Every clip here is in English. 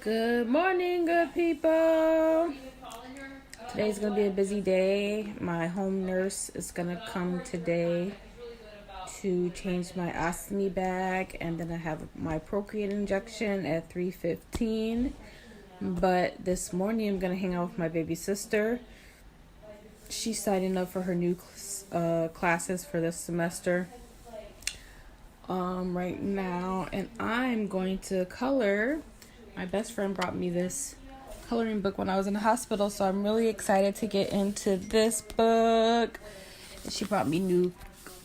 Good morning, good people. Today's going to be a busy day. My home nurse is going to come today to change my ostomy bag, and then I have my PROCRIT injection at 3:15. But this morning I'm going to hang out with my baby sister. She's signing up for her new classes for this semester right now, and I'm going to color. My best friend brought me this coloring book when I was in the hospital, so I'm really excited to get into this book. She brought me new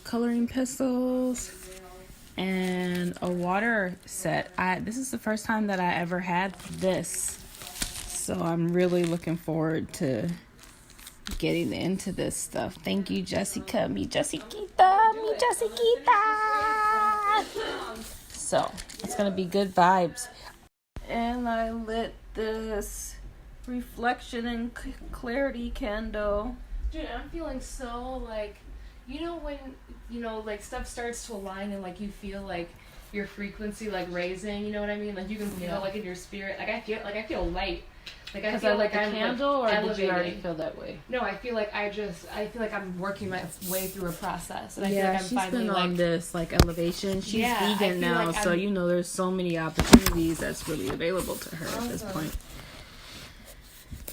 coloring pencils and a water set. This is the first time that I ever had this, so I'm really looking forward to getting into this stuff. Thank you, Jessica. Mi Jessiquita. So it's gonna be good vibes. And I lit this reflection and clarity candle. Dude, I'm feeling so when stuff starts to align and you feel your frequency raising, you know what I mean? You can feel in your spirit. I feel light. Because I lit the candle, or elevating. did you already feel that way? No, I feel like I'm working my way through a process, and I feel feel like I'm she's finally been on this elevation. She's vegan now, so there's so many opportunities that's really available to her at this point.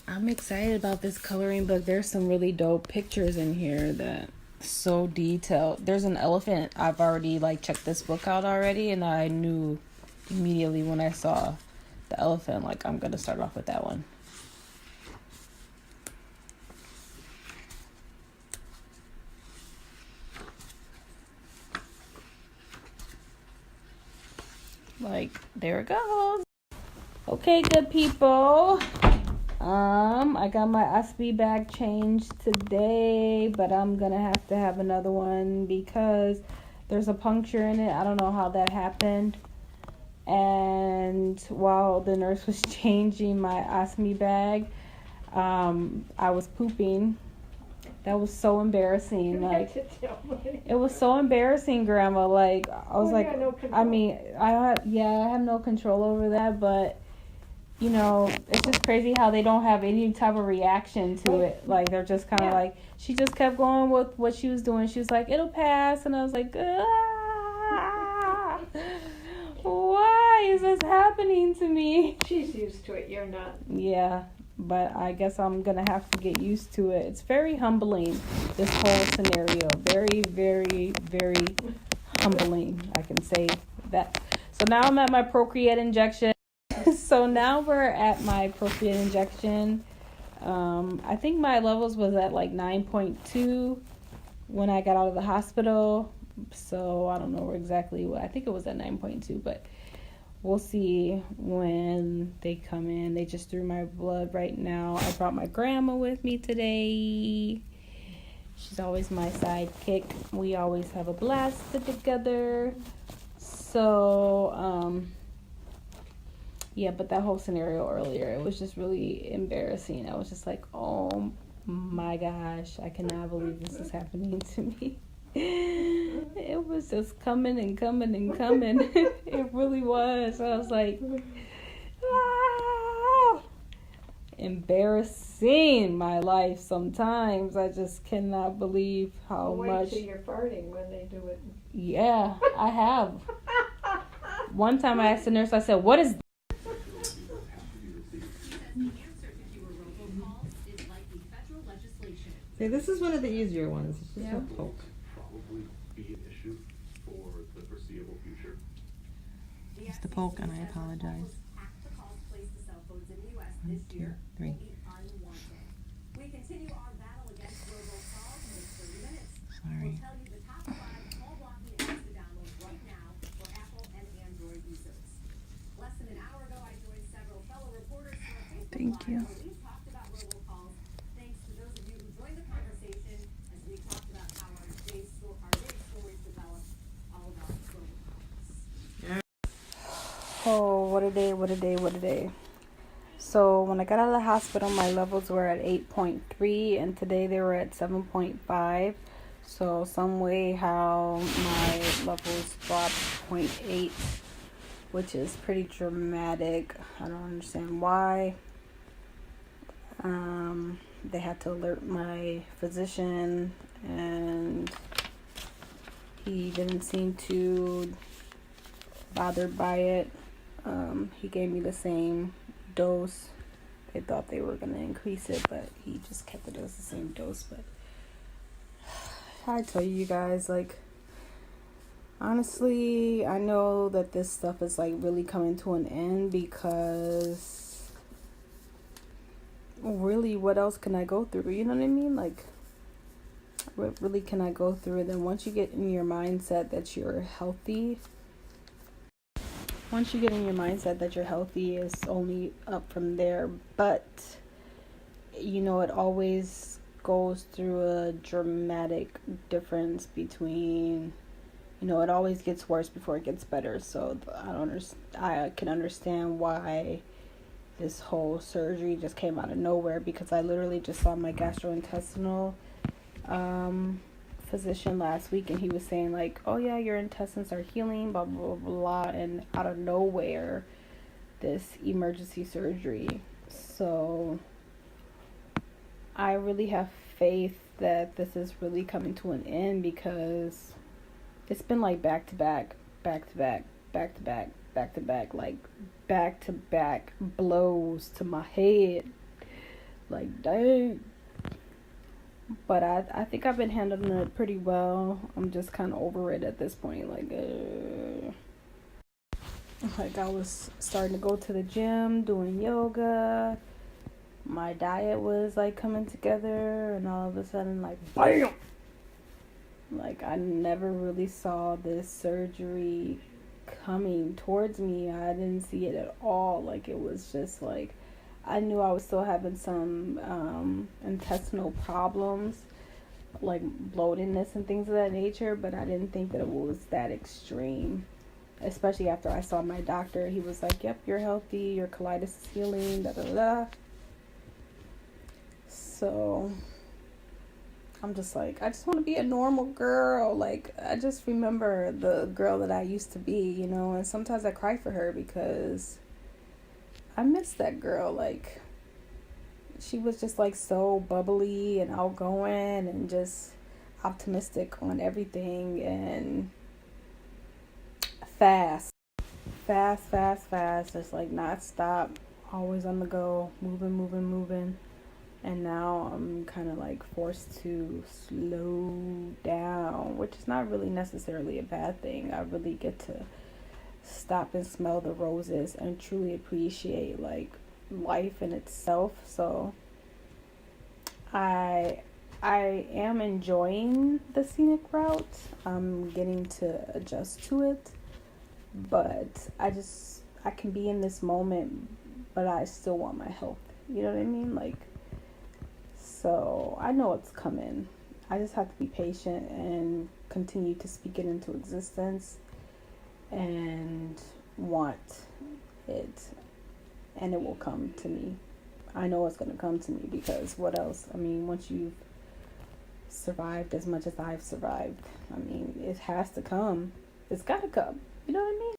I'm excited about this coloring book. There's some really dope pictures in here that so detailed. There's an elephant. I've already checked this book out already, and I knew immediately when I saw the elephant, I'm gonna start off with that one. There it goes. Okay, good people. I got my Speedbag Change today, but I'm gonna have another one because there's a puncture in it. I don't know how that happened. And while the nurse was changing my ostomy bag, I was pooping. That was so embarrassing. It was so embarrassing, Grandma. I was I had no control over that, but it's just crazy how they don't have any type of reaction to it. They're just kind of she just kept going with what she was doing. She was like, it'll pass, and I was like, why is this happening to me? She's used to it, you're not. Yeah, but I guess I'm going to have to get used to it. It's very humbling, this whole scenario. Very, very, very humbling, I can say that. So now I'm at my PROCRIT injection. So now we're at my PROCRIT injection. I think my levels was at 9.2 when I got out of the hospital. So I don't know exactly what. I think it was at 9.2, but we'll see when they come in. They just threw my blood right now. I brought my grandma with me today. She's always my sidekick. We always have a blast together. So, yeah, but that whole scenario earlier, it was just really embarrassing. I was just like, oh my gosh, I cannot believe this is happening to me. It was just coming and coming and coming. It really was. I was like, embarrassing my life sometimes. I just cannot believe how much. Wait till you're farting when they do it. Yeah, I have. One time I asked the nurse, I said, what is See, this is one of the easier ones. It's just a poke. Probably be an issue for the foreseeable future. Just a poke, and I apologize. 1, 2, 3. We continue our battle against robocalls in 30 minutes. Sorry. We'll tell you the top 5 call blocking apps to download right now for Apple and Android users. Less than an hour ago, I joined several fellow reporters for a Facebook Thank you. Live where we talked about robocalls. Thanks to those of you who joined the conversation as we talked about how our big stories developed all about robocalls. Oh, what a day, what a day, what a day. So when I got out of the hospital, my levels were at 8.3, and today they were at 7.5. So some way how my levels dropped 0.8 which is pretty dramatic. I don't understand why. They had to alert my physician, and he didn't seem too bothered by it. He gave me the same dose. They thought they were going to increase it, but he just kept it as the same dose. But I tell you guys, like, honestly, I know that this stuff is like really coming to an end, because really, what else can I go through? You know what I mean? Like, what really can I go through? And then once you get in your mindset that you're healthy, it's only up from there. But, you know, it always goes through a dramatic difference between, you know, it always gets worse before it gets better. So I can understand why this whole surgery just came out of nowhere, because I literally just saw my gastrointestinal physician last week, and he was saying like, oh yeah, your intestines are healing, blah blah blah blah, and out of nowhere, this emergency surgery. So I really have faith that this is really coming to an end, because it's been like back to back blows to my head. Like, dang. But I think I've been handling it pretty well. I'm just kind of over it at this point. Like I was starting to go to the gym, doing yoga. My diet was like coming together, and all of a sudden, like, BAM! Like, I never really saw this surgery coming towards me. I didn't see it at all. Like, it was just like, I knew I was still having some intestinal problems, like bloatedness and things of that nature, but I didn't think that it was that extreme. Especially after I saw my doctor. He was like, yep, you're healthy, your colitis is healing, da da da. So I'm just like, I just want to be a normal girl. Like, I just remember the girl that I used to be, you know, and sometimes I cry for her, because I miss that girl. Like, she was just like so bubbly and outgoing and just optimistic on everything, and fast, just like not stop, always on the go, moving. And now I'm kind of like forced to slow down, which is not really necessarily a bad thing. I really get to stop and smell the roses and truly appreciate like life in itself. So I am enjoying the scenic route. I'm getting to adjust to it, but I can be in this moment, but I still want my health. You know what I mean? Like, so I know it's coming. I just have to be patient and continue to speak it into existence and want it, and it will come to me. I know it's going to come to me, because what else? I mean, once you've survived as much as I've survived, I mean, it has to come. It's got to come. You know what I mean?